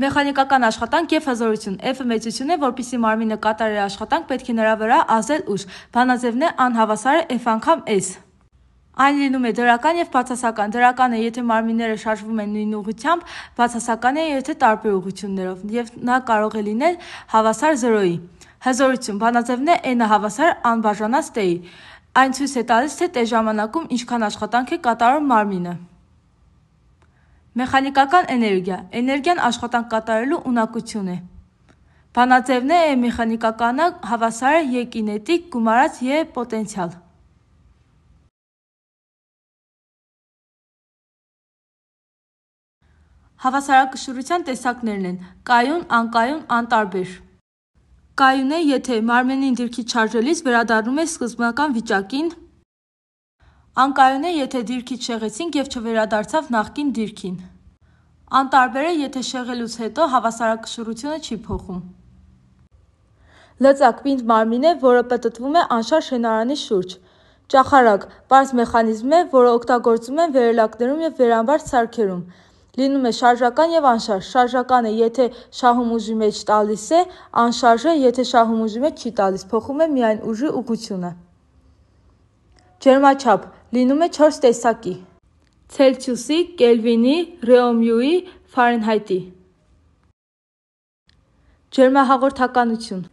Մեխանիկական աշխատանք և հզորություն F-ը մեծություն է, որպեսզի մարմինը կատարի աշխատանք, պետք է նրա վրա ազդել ուժ։ Բանաձևն է անհավասար է F անգամ S։ Այն լինում է դրական և բացասական։ Դրական է, եթե մարմինները շարժվում են նույն ուղղությամբ, բացասական է, եթե տարբեր ուղղություններով, և նա կարող է լինել հավասար 0-ի։ Հզորություն բանաձևն է N-ը հավասար անբաժանած T-ի։ Այն ցույց է տալիս, թե T ժամանակում ինչքան աշխատանք է կատարում մարմինը։ Մեխանիկական էներգիա էներգիան աշխատանք կատարելու ունակություն է։ Բանաձևն է E մեխանիկականը հավասար է E կինետիկ գումարած E պոտենցիալ։ Հավասարակշռության տեսակներն են կայուն, անկայուն, անտարբեր։ Կայուն է, եթե մարմնին դիրքից շարժելիս վերադառնում է սկզբնական վիճակին։ Անկայուն է, եթե դիրքից շեղեցինք և չվերադարձավ նախկին դիրքին։ Անտարբեր է, եթե շեղելուց հետո հավասարակշռությունը չի փոխում։ Լծակ պինդ մարմին է, որը պտտվում է անշարժ հենարանի շուրջ։ Ճախարակ պարզ մեխանիզմ է, որը օգտագործում են վերելակներում և վերամբարձ սարքերում։ Լինում է շարժական և անշարժ։ Շարժական է, եթե շահում ուժի մեջ տալիս է, անշարժ է, եթե շահում ուժի մեջ չի տալիս, փոխում է միայն ուժի ուղղությունը։ Ջերմաչափ լինում է 4 տեսակի՝ Ցելսիուսի, Կելվինի, Ռեոմյուի, Ֆարենհայտի։ Ջերմահաղորդականություն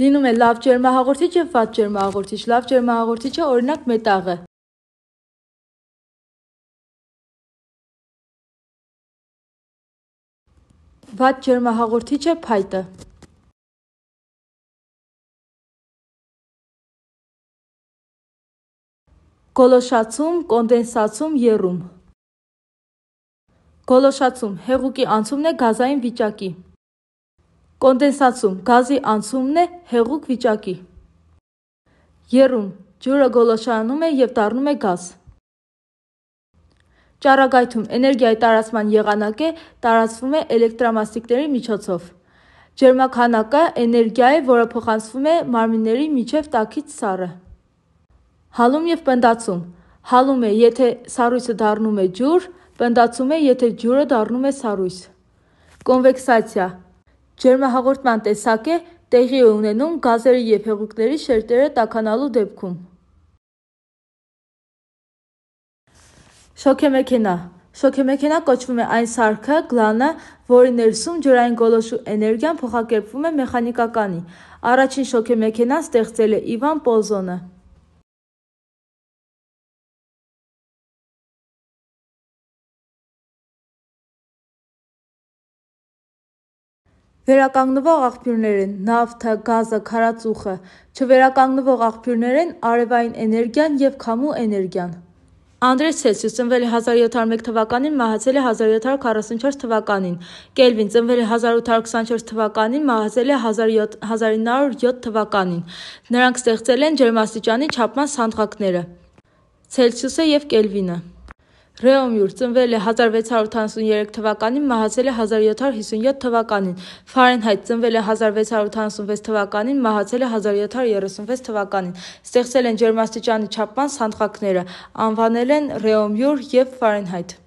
լինում է լավ ջերմահաղորդիչ և վատ ջերմահաղորդիչ։ Լավ ջերմահաղորդիչը օրինակ մետաղ է։ Վատ ջերմահաղորդիչը փայտը։ Գոլոշացում, կոնդենսացում, եռում։ Գոլոշացում հեղուկի անցումն է գազային վիճակի։ Կոնդենսացում գազի անցումն է հեղուկ վիճակի։ Եռում ջուրը գոլոշանում է և դառնում է գազ։ Ճառագայթում էներգիայի տարածման եղանակ է, տարածվում է էլեկտրամասնիկների միջոցով։ Ջերմաքանակը էներգիա է, որը փոխանցվում է մարմինների միջև տաքից սառը։ Հալում և պնդացում հալում է, եթե սառույցը դառնում է ջուր, պնդացում է, եթե ջուրը դառնում է սառույց։ Կոնվեկսացիա ջերմահաղորդման տեսակ է, տեղի է ունենում գազերի և հեղուկների շերտերը տաքանալու դեպքում։ Շոգեմեքենա շոգեմեքենա կոչվում է այն սարքը, գլանը, որի ներսում ջրային գոլոշու էներգիան փոխակերպվում է մեխանիկականի։ Առաջին շոգեմեքենան ստեղծել է Իվան Պոզոնը։ Վերականգնվող աղբյուրներ են նավթը, գազը, քարածուխը։ Չվերականգնվող աղբյուրներ են արևային էներգիան և քամու էներգիան։ Անդրեյ Ցելսիուս ծնվել է 1701 թվականին, մահացել է 1744 թվականին։ Կելվին ծնվել է 1824 թվականին, մահացել է 1907 թվականին։ Նրանք ստեղծել են ջերմաստիճանի չափման սանդղակները՝ Ցելսիուսը և Կելվինը։ Ռեոմյուր ծնվել է 1683 թվականին, մահացել է 1757 թվականին։ Ֆարենհայտ ծնվել է 1686 թվականին, մահացել է 1736 թվականին։ Ստեղծել են ջերմաստիճանի չափման սանդղակները, անվանել են Ռեոմյուր և Ֆարենհայտ։